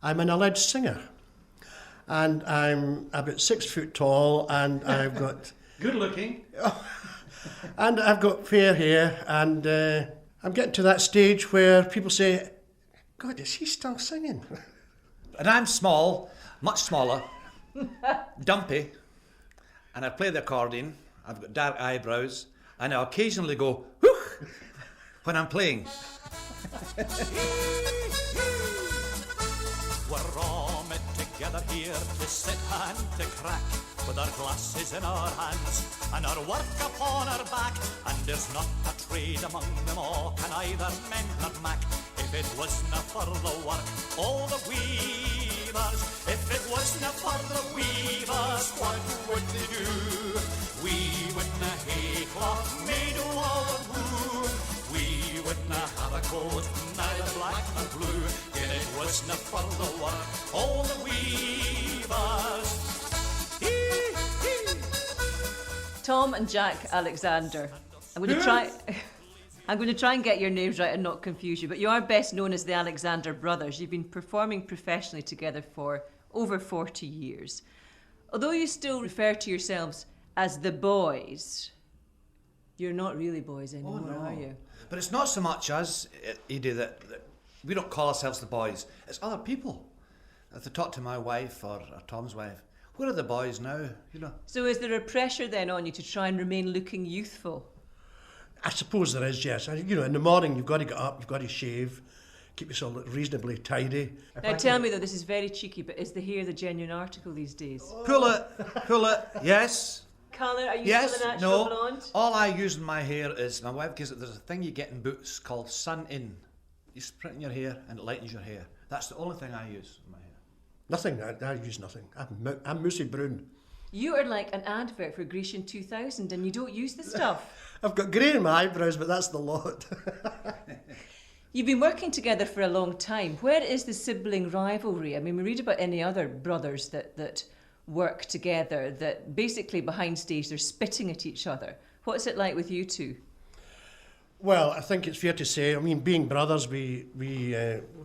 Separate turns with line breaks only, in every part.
I'm an alleged singer. And I'm about 6 foot tall, and I've got...
Good looking.
And I've got fair hair, and I'm getting to that stage where people say, God, is he still singing?
And I'm small, much smaller, dumpy, and I play the accordion. I've got dark eyebrows, and I occasionally go, whoo, when I'm playing.
We're all met together here to sit and to crack, with our glasses in our hands and our work upon our back. And there's not a trade among them all can either mend nor mack. If it wasna for the work, all the weavers, if it wasna for the weavers, what would they do? We wouldna hae cloth made of our wool. We wouldna have a coat, neither black nor blue. Yet it wasna for the work, all the weavers.
Tom and Jack Alexander. I'm going to try and get your names right and not confuse you, but you are best known as the Alexander Brothers. You've been performing professionally together for over 40 years. Although you still refer to yourselves as the boys, you're not really boys anymore, are you?
But it's not so much us, Edie, that we don't call ourselves the boys. It's other people. If I talk to my wife or Tom's wife, where are the boys now, you know?
So is there a pressure then on you to try and remain looking youthful?
I suppose there is, yes. You know, in the morning you've got to get up, you've got to shave, keep yourself reasonably tidy.
Now tell me though, this is very cheeky, but is the hair the genuine article these days?
Pull it, yes.
Colour, are you
Yes,
still a natural
no.
blonde?
All I use in my hair is, my wife gives it, there's a thing you get in boots called Sun In. You spray it in your hair and it lightens your hair. That's the only thing I use in my hair.
Nothing, I use nothing. I'm Moosey Brown.
You are like an advert for Grecian 2000 and you don't use the stuff.
I've got grey in my eyebrows, but that's the lot.
You've been working together for a long time. Where is the sibling rivalry? I mean, we read about any other brothers that work together, that basically behind stage they're spitting at each other. What's it like with you two?
Well, I think it's fair to say, I mean, being brothers, we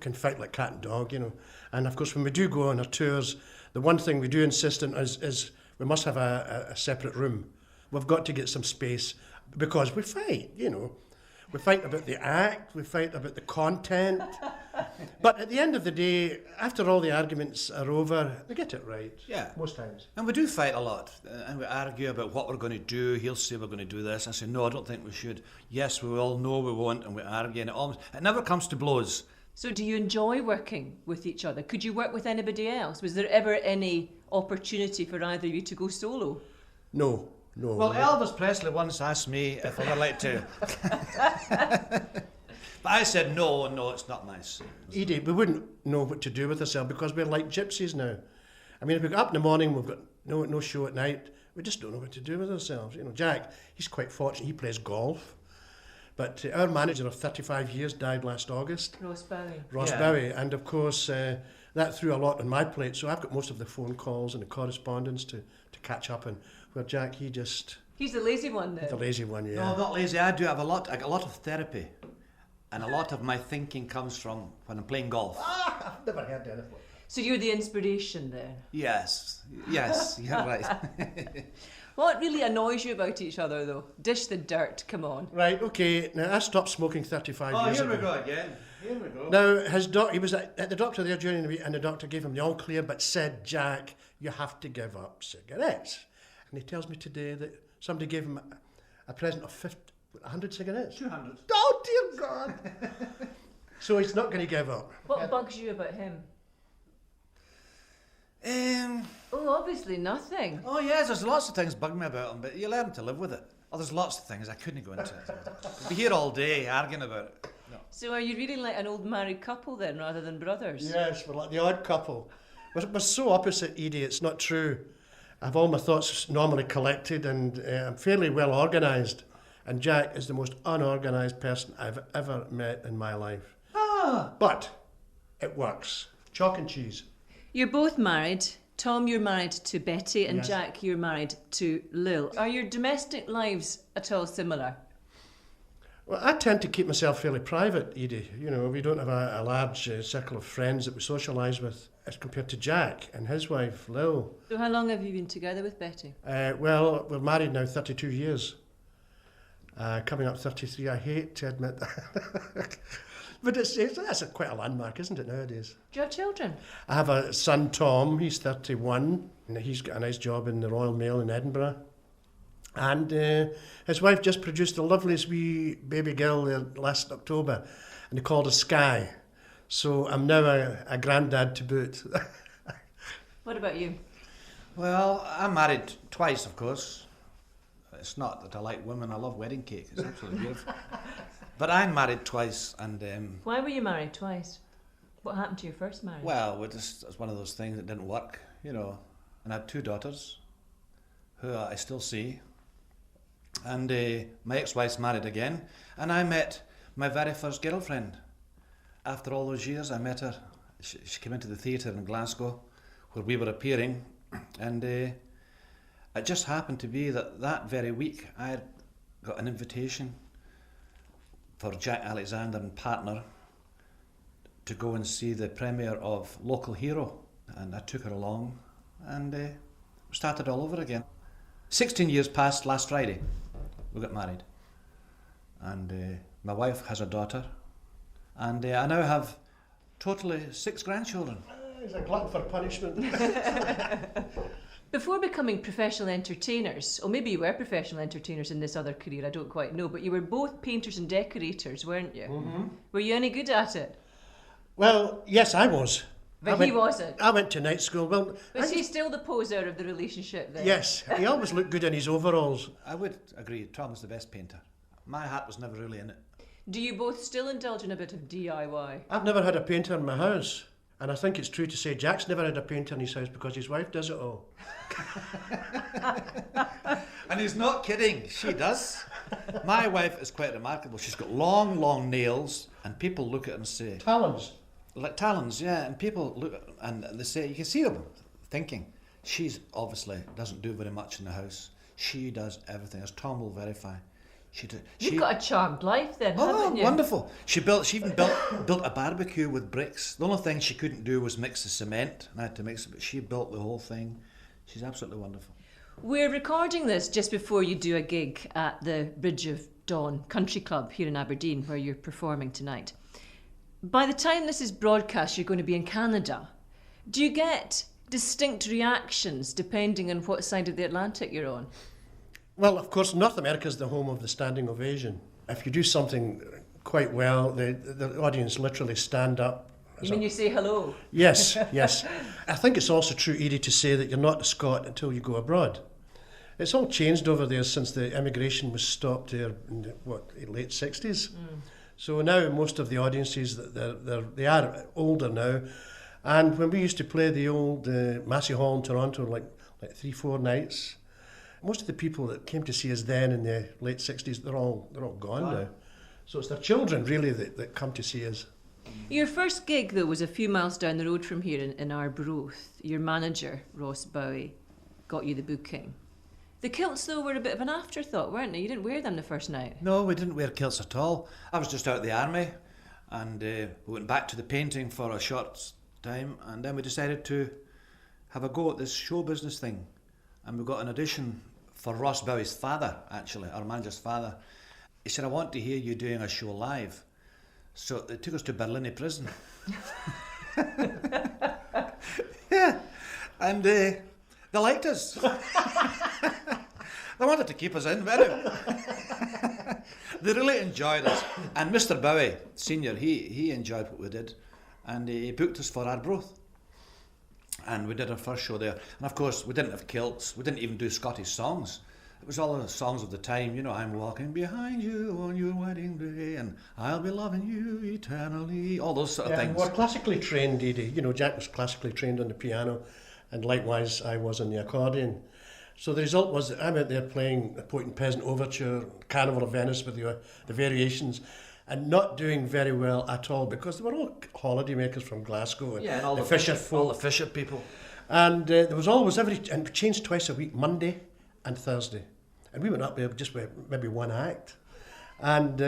can fight like cat and dog, you know. And of course, when we do go on our tours, the one thing we do insist on is we must have a separate room. We've got to get some space because we fight, you know. We fight about the act, we fight about the content. But at the end of the day, after all the arguments are over, we get it right.
Yeah.
Most times.
And we do fight a lot, and we argue about what we're going to do. He'll say we're going to do this. I say, no, I don't think we should. Yes, we will. No, we won't. And we argue, and it never comes to blows.
So do you enjoy working with each other? Could you work with anybody else? Was there ever any opportunity for either of you to go solo?
No.
Well, Elvis Presley once asked me if I would like to. But I said, no, it's not nice.
Edie, we wouldn't know what to do with ourselves because we're like gypsies now. I mean, if we got up in the morning, we've got no show at night, we just don't know what to do with ourselves. You know, Jack, he's quite fortunate, he plays golf. But our manager of 35 years died last August.
Ross Bowie.
Ross Bowie. And of course, that threw a lot on my plate. So I've got most of the phone calls and the correspondence to catch up. And where Jack, he's
the lazy one then.
the lazy one, yeah.
No, I'm not lazy. I get a lot of therapy. And a lot of my thinking comes from when I'm playing golf.
I've never heard anything.
So you're the inspiration there?
Yes, you're right.
What really annoys you about each other though? Dish the dirt, come on.
Right, okay. Now, I stopped smoking 35 years ago.
Here we go again. Here we go.
Now, he was at the doctor there during the week, and the doctor gave him the all clear, but said, Jack, you have to give up cigarettes. And he tells me today that somebody gave him a present of 100 cigarettes.
200.
Oh, dear God. So he's not going to give up.
What bugs you about him? Oh, obviously nothing.
Oh yes, there's lots of things bug me about him, but you learn to live with it. Oh, there's lots of things I couldn't go into it. We'd be here all day arguing about it. No.
So are you really like an old married couple then, rather than brothers?
Yes, we're like the odd couple. We're so opposite, Edie, it's not true. I have all my thoughts normally collected, and I'm fairly well organised. And Jack is the most unorganised person I've ever met in my life. But it works. Chalk and cheese.
You're both married. Tom, you're married to Betty, and
Yes.
Jack, you're married to Lil. Are your domestic lives at all similar?
Well, I tend to keep myself fairly private, Edie. You know, we don't have a large circle of friends that we socialise with as compared to Jack and his wife, Lil.
So how long have you been together with Betty?
Well, we're married now 32 years. Coming up 33, I hate to admit that. But that's quite a landmark, isn't it, nowadays?
Do you have children?
I have a son, Tom. He's 31, and he's got a nice job in the Royal Mail in Edinburgh. And his wife just produced the loveliest wee baby girl last October, and they called her Sky. So I'm now a granddad to boot.
What about you?
Well, I'm married twice, of course. It's not that I like women, I love wedding cake. It's absolutely beautiful. But I'm married twice, and
Why were you married twice? What happened to your first marriage?
well, it's one of those things that didn't work, you know. And I had 2 daughters, who I still see. And my ex-wife's married again, and I met my very first girlfriend. After all those years, I met her. She came into the theatre in Glasgow, where we were appearing, and it just happened to be that very week I had got an invitation for Jack Alexander and partner to go and see the premiere of Local Hero, and I took her along, and we started all over again. 16 years passed last Friday. We got married, and my wife has a daughter, and I now have totally 6 grandchildren.
He's a glutton for punishment.
Before becoming professional entertainers, or maybe you were professional entertainers in this other career, I don't quite know, but you were both painters and decorators, weren't you? Mm-hmm. Were you any good at it?
Well, yes, I was.
But he wasn't.
I went to night school. Well,
Was he still the poser of the relationship then?
yes, he always looked good in his overalls.
I would agree, Tom was the best painter. My hat was never really in it.
Do you both still indulge in a bit of DIY?
I've never had a painter in my house. And I think it's true to say Jack's never had a painter in his house because his wife does it all.
And he's not kidding, she does. My wife is quite remarkable. She's got long, long nails, and people look at her and say,
Talons.
like talons, yeah, and people look at and they say, you can see them thinking, she's obviously doesn't do very much in the house. She does everything, as Tom will verify.
You've got a charmed life then, haven't you?
Wonderful. She even built a barbecue with bricks. The only thing she couldn't do was mix the cement, and I had to mix it, but she built the whole thing. She's absolutely wonderful.
We're recording this just before you do a gig at the Bridge of Dawn Country Club here in Aberdeen, where you're performing tonight. By the time this is broadcast, you're going to be in Canada. Do you get distinct reactions depending on what side of the Atlantic you're on?
Well, of course, North America is the home of the standing ovation. If you do something quite well, the audience literally stand up.
You mean you say hello?
Yes, yes. I think it's also true, Edie, to say that you're not a Scot until you go abroad. It's all changed over there since the immigration was stopped there in the late 60s. So now most of the audiences, they are older now. And when we used to play the old Massey Hall in Toronto, like 3-4 nights, most of the people that came to see us then in the late 60s, they're all gone now. So it's their children, really, that come to see us.
Your first gig, though, was a few miles down the road from here in Arbroath. Your manager, Ross Bowie, got you the booking. The kilts, though, were a bit of an afterthought, weren't they? You didn't wear them the first night.
No, we didn't wear kilts at all. I was just out of the army, and we went back to the painting for a short time, and then we decided to have a go at this show business thing. And we got an audition for Ross Bowie's father, actually, our manager's father. He said, I want to hear you doing a show live. So they took us to Berlin prison. Yeah, and they liked us. They wanted to keep us in, very. They really enjoyed us. And Mr. Bowie, Senior, he enjoyed what we did. And he booked us for Arbroath. And we did our first show there. And of course, we didn't have kilts. We didn't even do Scottish songs. It was all the songs of the time. You know, I'm walking behind you on your wedding day, and I'll be loving you eternally. All those sort of things.
We're classically trained, Edie. You know, Jack was classically trained on the piano, and likewise I was on the accordion. So the result was that I'm out there playing the Poet and Peasant Overture, Carnival of Venice with the variations, and not doing very well at all because they were all holidaymakers from Glasgow and
all
the Fisher folk.
All the Fisher people.
And there was always and we changed twice a week, Monday and Thursday. And we went up there just with maybe one act. And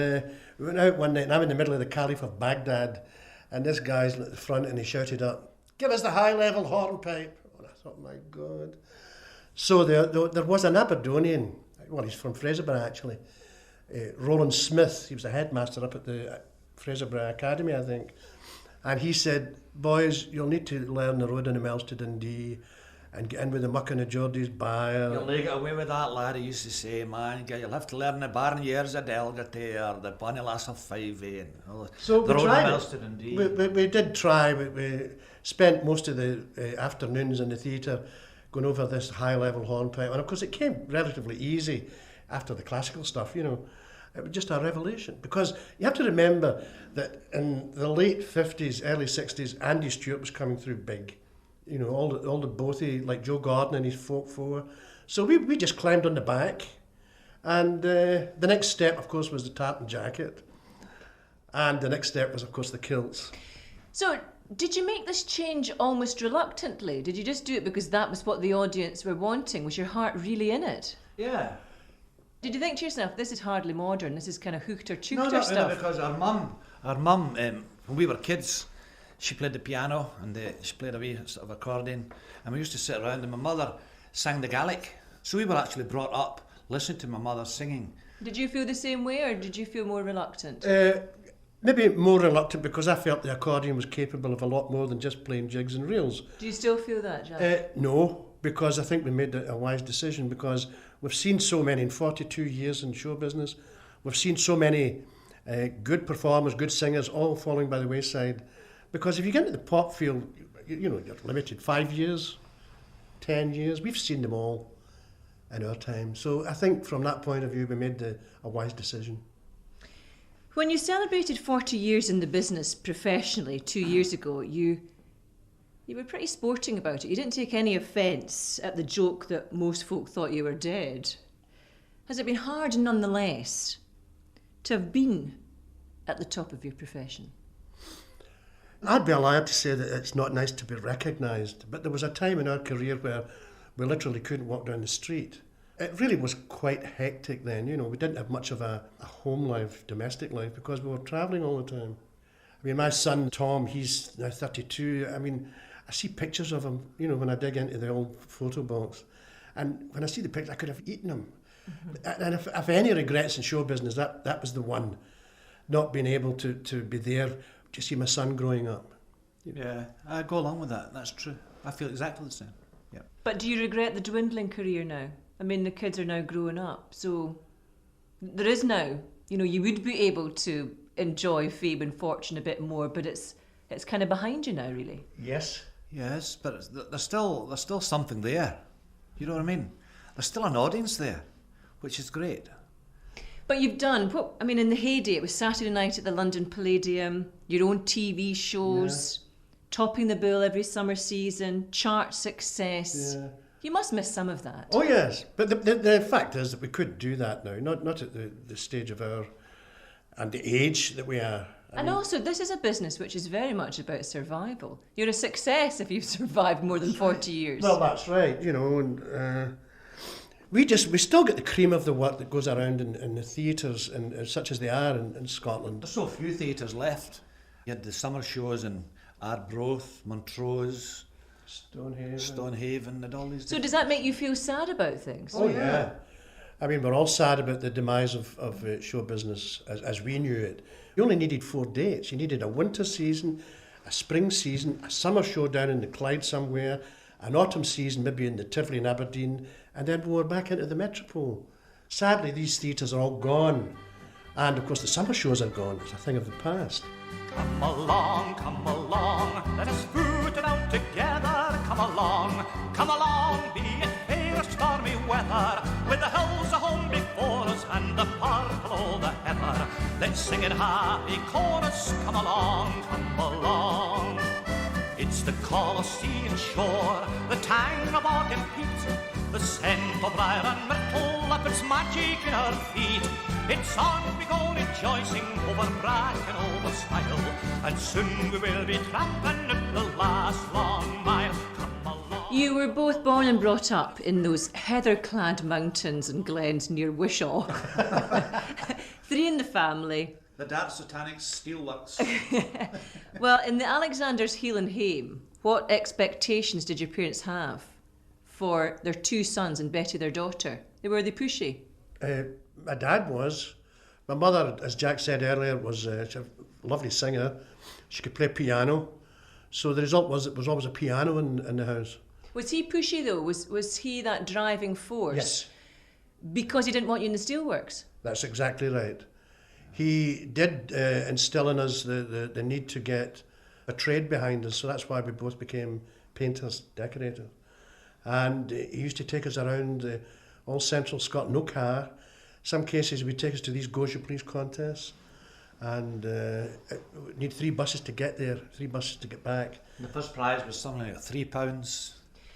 we went out one night, and I'm in the middle of the Caliph of Baghdad, and this guy's at the front, and he shouted up, "Give us the high-level hornpipe." And I thought, my God. So there was an Aberdonian, well, he's from Fraserburgh actually, Roland Smith. He was a headmaster up at the Fraserburgh Academy, I think. And he said, "Boys, you'll need to learn the road in the Mells to Dundee and get in with the muck and the Geordies Byre."
You'll not get away with that, lad. He used to say, man, you'll have to learn the barn years of Delgate or the Bonnie Lass of 5A and all
So
the
we
road
tried
in
it.
Mells to Dundee.
We did try. We spent most of the afternoons in the theatre going over this high-level hornpipe. And of course it came relatively easy after the classical stuff, you know. It was just a revelation. Because you have to remember that in the late 50s, early 60s, Andy Stewart was coming through big. You know, all the bothy, like Joe Gordon and his folk four. So we just climbed on the back. And the next step, of course, was the tartan jacket. And the next step was, of course, the kilts.
So, did you make this change almost reluctantly? Did you just do it because that was what the audience were wanting? Was your heart really in it?
Yeah.
Did you think to yourself, this is hardly modern, this is kind of hooked or chooked
No,
or
not
stuff?
really, because our mum, when we were kids, she played the piano and she played a wee sort of accordion, and we used to sit around and my mother sang the Gaelic. So we were actually brought up listening to my mother singing.
Did you feel the same way, or did you feel more reluctant?
Maybe more reluctant because I felt the accordion was capable of a lot more than just playing jigs and reels.
Do you still feel that, Jack?
No, because I think we made a wise decision, because we've seen so many, in 42 years in show business, we've seen so many good performers, good singers, all falling by the wayside. Because if you get into the pop field, you know, you're limited 5 years, 10 years. We've seen them all in our time. So I think from that point of view, we made a wise decision.
When you celebrated 40 years in the business professionally 2 years ago, you were pretty sporting about it. You didn't take any offence at the joke that most folk thought you were dead. Has it been hard nonetheless to have been at the top of your profession?
I'd be a liar to say that it's not nice to be recognised, but there was a time in our career where we literally couldn't walk down the street. It really was quite hectic then, you know. We didn't have much of a home life, domestic life, because we were travelling all the time. I mean, my son, Tom, he's now 32. I mean, I see pictures of him, you know, when I dig into the old photo box. And when I see the pictures, I could have eaten him. Mm-hmm. And if any regrets in show business, that was the one. Not being able to be there to see my son growing up.
Yeah, I go along with that. That's true. I feel exactly the same. Yeah.
But do you regret the dwindling career now? I mean, the kids are now growing up, so there is now, you know, you would be able to enjoy fame and fortune a bit more, but it's kind of behind you now, really.
Yes.
Yes, but there's still something there. You know what I mean? There's still an audience there, which is great.
But you've done, in the heyday, it was Saturday night at the London Palladium, your own TV shows, topping the bill every summer season, chart success. Yeah. You must miss some of that.
Oh, yes. But the fact is that we couldn't do that now, not at the stage of our, and the age that we are.
And also, this is a business which is very much about survival. You're a success if you've survived more than 40 years.
Well, that's right, you know, and we still get the cream of the work that goes around in the theatres, and such as they are in Scotland.
There's so few theatres left. You had the summer shows in Arbroath, Montrose, Stonehaven and all these.
So does that make you feel sad about things?
Oh, yeah. I mean, we're all sad about the demise of show business as we knew it. You only needed 4 dates. You needed a winter season, a spring season, a summer show down in the Clyde somewhere, an autumn season maybe in the Tivoli in Aberdeen, and then we were back into the Metropole. Sadly, these theatres are all gone. And, of course, the summer shows are gone. It's a thing of the past.
Come along, let us foot it out together. Come along, be it fair or stormy weather, with the hills a home before us and the purple o' the heather. Let's sing in happy chorus, come along. It's the call of sea and shore, the tang of autumn heat, the scent of briar and myrtle up its magic in our feet. It's on we go rejoicing over bracken, over stile, and soon we will be tramping at the last long mile. Come along.
You were both born and brought up in those heather-clad mountains and glens near Wishaw. 3 three in the family.
The Dark Satanic Steelworks.
Well, in the Alexander's Heel and Hame, what expectations did your parents have for their two sons and Betty, their daughter? Were they pushy?
My dad was. My mother, as Jack said earlier, was a lovely singer. She could play piano. So the result was it was always a piano in the house.
Was he pushy though? Was he that driving force?
Yes.
Because he didn't want you in the steelworks?
That's exactly right. He did instill in us the need to get a trade behind us, so that's why we both became painters, decorators. And he used to take us around all central Scotland, no car. Some cases he'd take us to these Gauche Police contests, and we'd need 3 buses to get there, 3 buses to get back.
The first prize was something like £3.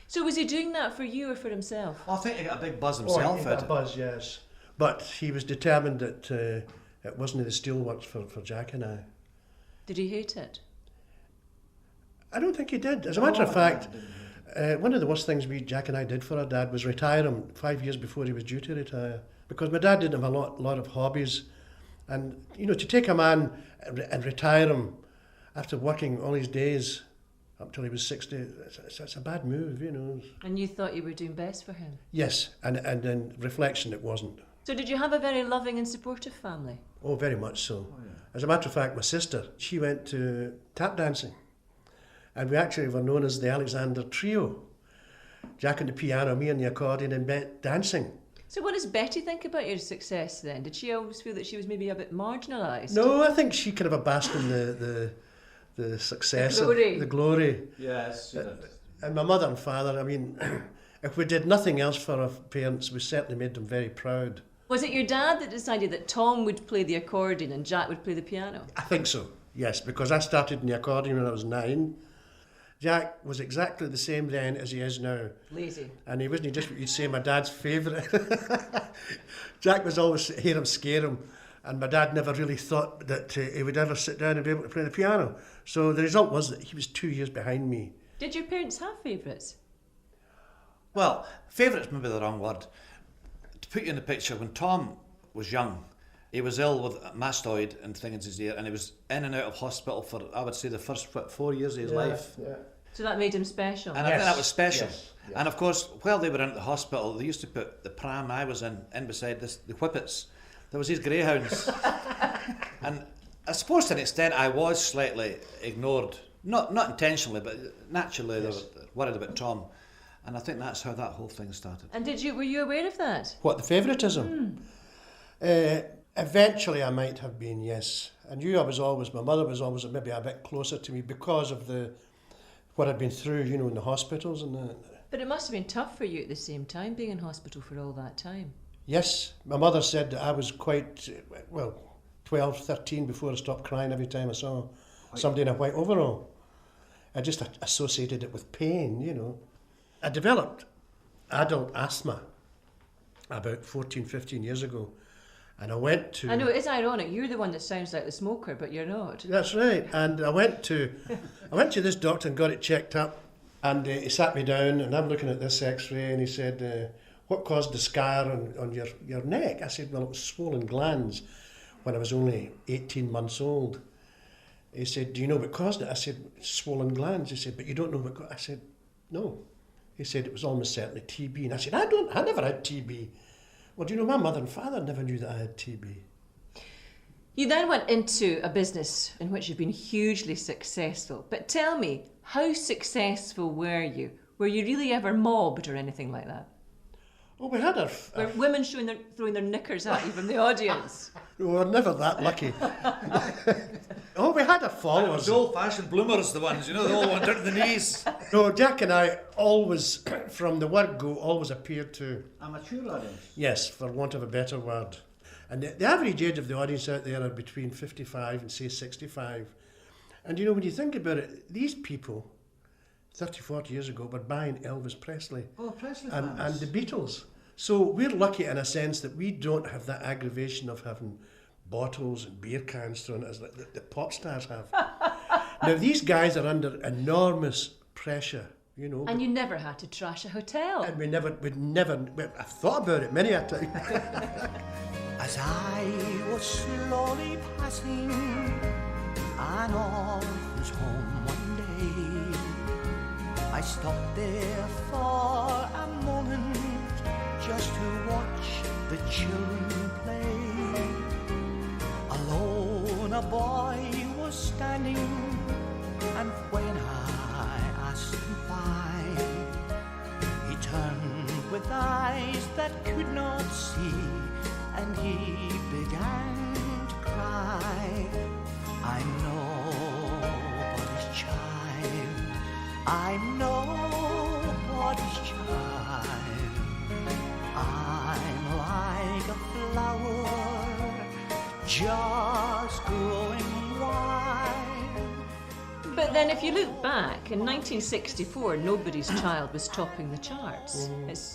So was he doing that for you or for himself?
I think he got a big buzz himself.
He got a buzz, yes. But he was determined that it wasn't the steelworks for Jack and I.
Did he hate it?
I don't think he did. As a matter of fact, one of the worst things Jack and I did for our dad was retire him 5 years before he was due to retire. Because my dad didn't have a lot of hobbies. And, you know, to take a man and retire him after working all his days up till he was 60, it's a bad move, you know.
And you thought you were doing best for him?
Yes, and in reflection it wasn't.
So did you have a very loving and supportive family?
Oh, very much so. Oh, yeah. As a matter of fact, my sister, she went to tap dancing. And we actually were known as the Alexander Trio. Jack on the piano, me on the accordion, and Bet dancing.
So what does Betty think about your success then? Did she always feel that she was maybe a bit marginalised?
No, I think she kind of abandoned the success, the glory.
Yes, she did.
And my mother and father, I mean, if we did nothing else for our parents, we certainly made them very proud.
Was it your dad that decided that Tom would play the accordion and Jack would play the piano?
I think so, yes, because I started in the accordion when I was 9. Jack was exactly the same then as he is now.
Lazy.
And he wasn't just what you'd say my dad's favourite. Jack was always hear him, scare him. And my dad never really thought that he would ever sit down and be able to play the piano. So the result was that he was 2 years behind me.
Did your parents have favourites?
Well, favourite's maybe the wrong word. To put you in the picture, when Tom was young, he was ill with mastoid and things in his ear, and he was in and out of hospital for, I would say, the first 4 years of his life.
Yeah.
So that made him special?
And I think that was special.
Yes.
And of course, while they were in the hospital, they used to put the pram I was in beside the whippets. There was these greyhounds. And I suppose to an extent I was slightly ignored. Not intentionally, but naturally they were worried about Tom. And I think that's how that whole thing started.
And were you aware of that?
What, the favouritism? Eventually I might have been, yes. I knew my mother was always maybe a bit closer to me because of what I'd been through, you know, in the hospitals and that.
But it must have been tough for you at the same time, being in hospital for all that time.
Yes, my mother said that I was quite, 12, 13 before I stopped crying every time I saw somebody in a white overall. I just associated it with pain, you know. I developed adult asthma about 14, 15 years ago. And I went to...
I know, it is ironic. You're the one that sounds like the smoker, but you're not.
That's right. And I went to this doctor and got it checked up. And he sat me down, and I'm looking at this x-ray, and he said, what caused the scar on your neck? I said, well, it was swollen glands when I was only 18 months old. He said, do you know what caused it? I said, swollen glands. He said, but you don't know what caused it? I said, no. He said, it was almost certainly TB. And I said, I never had TB. Well, do you know, my mother and father never knew that I had TB.
You then went into a business in which you've been hugely successful. But tell me, how successful were you? Were you really ever mobbed or anything like that?
Oh, we had
Were women throwing their knickers at you from the audience?
We were never that lucky. Oh, we had our followers.
The old-fashioned bloomers, the ones, you know, they all went down to the knees.
No, Jack and I always, from the word go, always appeared to...
A mature audience.
Yes, for want of a better word. And the average age of the audience out there are between 55 and, say, 65. And, you know, when you think about it, these people, 30, 40 years ago, were buying Elvis Presley.
Oh, Presley
and the Beatles. So we're lucky in a sense that we don't have that aggravation of having bottles and beer cans thrown at us like the pop stars have. Now, these guys are under enormous pressure, you know.
And you never had to trash a hotel.
And we've never, I've thought about it many a time.
As I was slowly passing an orphan's home one day, I stopped there for a moment just to watch the children play. Alone a boy was standing, and when I asked him why, he turned with eyes that could not see, and he began to cry. I'm nobody's child, I'm nobody's child. I'm like a flower just growing wild.
But then if you look back, in 1964, Nobody's Child was topping the charts.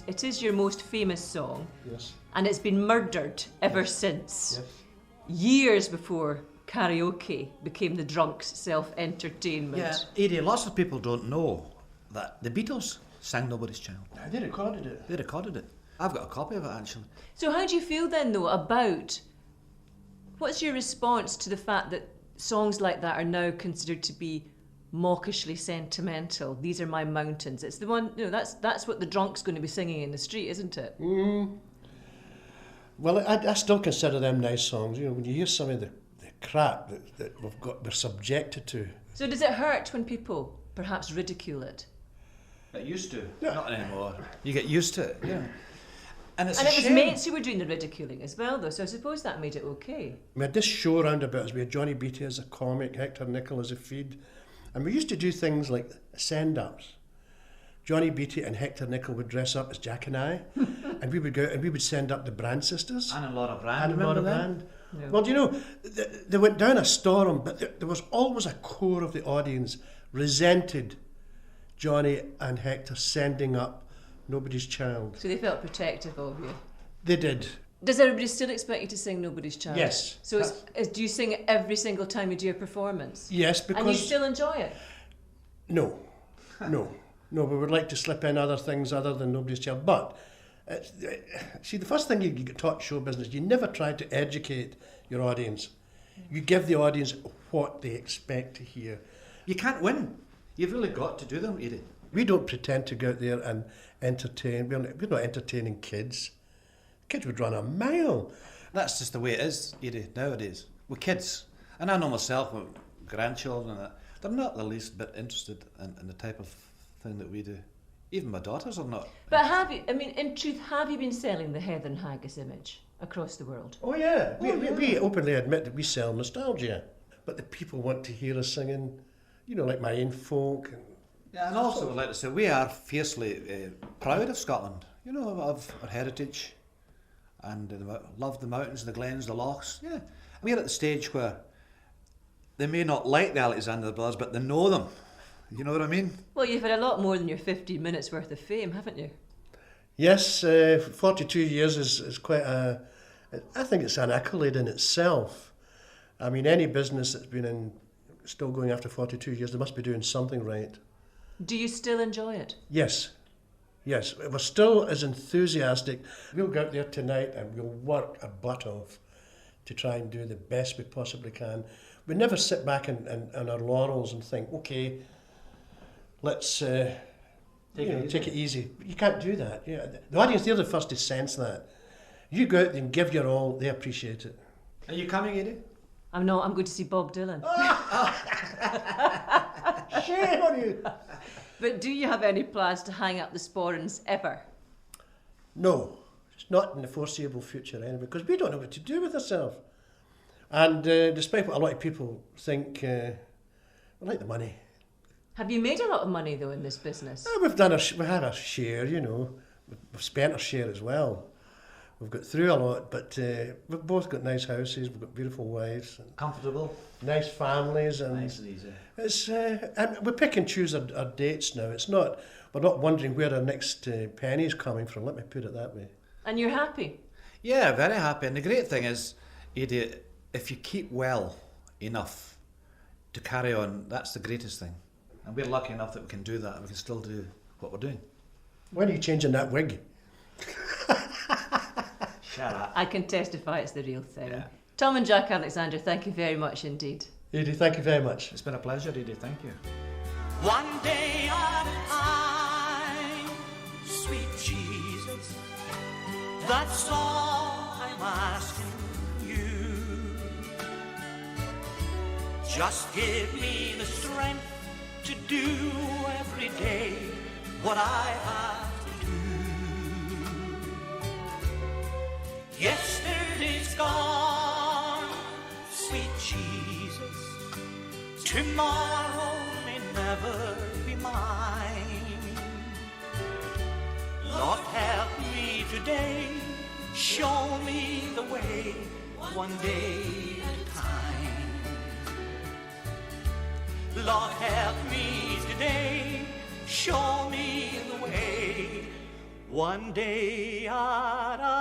It is your most famous song.
Yes.
And it's been murdered ever since.
Yes.
Years before karaoke became the drunk's self-entertainment.
Yeah, Edi, lots of people don't know that the Beatles sang Nobody's Child.
They recorded it.
They recorded it. I've got a copy of it, actually.
So how do you feel then, though, about... What's your response to the fact that songs like that are now considered to be mawkishly sentimental? These are my mountains. It's the one, that's what the drunk's going to be singing in the street, isn't it?
Well, I still consider them nice songs. When you hear some of the crap that we're subjected to.
So does it hurt when people perhaps ridicule it?
It used to.
Yeah.
Not anymore. You get used to it, yeah. And it's
And
a
it was
shame.
mates who were doing the ridiculing as well, though, so I suppose that made it okay.
We had this show roundabout us. We had Johnny Beattie as a comic, Hector Nichol as a feed. And we used to do things like send-ups. Johnny Beattie and Hector Nichol would dress up as Jack and I, and we would go out and we would send up the Brand sisters.
And a lot of Brand,
And a lot
remember
of
them?
Brand.
No.
Well, they went down a storm, but there was always a core of the audience resented Johnny and Hector sending up Nobody's Child.
So they felt protective of you.
They did.
Does everybody still expect you to sing Nobody's Child?
Yes.
So do you sing it every single time you do a performance?
Yes, because...
And you still enjoy it?
No, we would like to slip in other things other than Nobody's Child. But, see, the first thing you get taught in show business, you never try to educate your audience. You give the audience what they expect to hear.
You can't win. You've really got to do them, Edi.
We don't pretend to go out there and entertain. We're not entertaining kids. Kids would run a mile.
That's just the way it is, Edi, nowadays. With kids. And I know myself with grandchildren and that. They're not the least bit interested in the type of thing that we do. Even my daughters are not.
But have you, in truth, have you been selling the Heather and Haggis image across the world?
Oh yeah, we openly admit that we sell nostalgia. But the people want to hear us singing, like My Own Folk.
Yeah, and also I'd like to say we are fiercely proud of Scotland, of our heritage, and love the mountains, the glens, the lochs. Yeah, we're at the stage where they may not like the Alexander brothers, but they know them. You know what I mean?
Well, you've had a lot more than your 15 minutes worth of fame, haven't you?
Yes, 42 years is quite I think it's an accolade in itself. I mean, any business that's been still going after 42 years, they must be doing something right.
Do you still enjoy it?
Yes, we're still as enthusiastic. We'll go out there tonight and we'll work a butt off to try and do the best we possibly can. We never sit back on our laurels and think, okay, let's take it easy. You can't do that. Yeah, the audience, they're the first to sense that. You go out and give your all, they appreciate it.
Are you coming, Edi?
I'm not. I'm going to see Bob Dylan.
Shame on you.
But do you have any plans to hang up the sporrans ever?
No, it's not in the foreseeable future anyway, because we don't know what to do with ourselves. And despite what a lot of people think, we like the money.
Have you made a lot of money, though, in this business?
We've had our share, We've spent our share as well. We've got through a lot, but we've both got nice houses, we've got beautiful wives, and
Comfortable.
nice families, and
Nice and easy.
it's and we pick and choose our dates now. We're not wondering where our next penny is coming from. Let me put it that way.
And you're happy?
Yeah, very happy. And the great thing is, Edi, if you keep well enough to carry on, that's the greatest thing. And we're lucky enough that we can do that and we can still do what we're doing.
When are you changing that wig?
Shut up.
I can testify it's the real thing.
Yeah.
Tom and Jack Alexander, thank you very much indeed.
Edie, thank you very much.
It's been a pleasure, Edi. Thank you.
One day at a time, sweet Jesus, that's all I'm asking you. Just give me the strength to do every day what I have to do. Yesterday's gone, sweet Jesus, tomorrow may never be mine. Lord, help me today, show me the way, one day at a time. Lord, help me today, show me the way, one day at a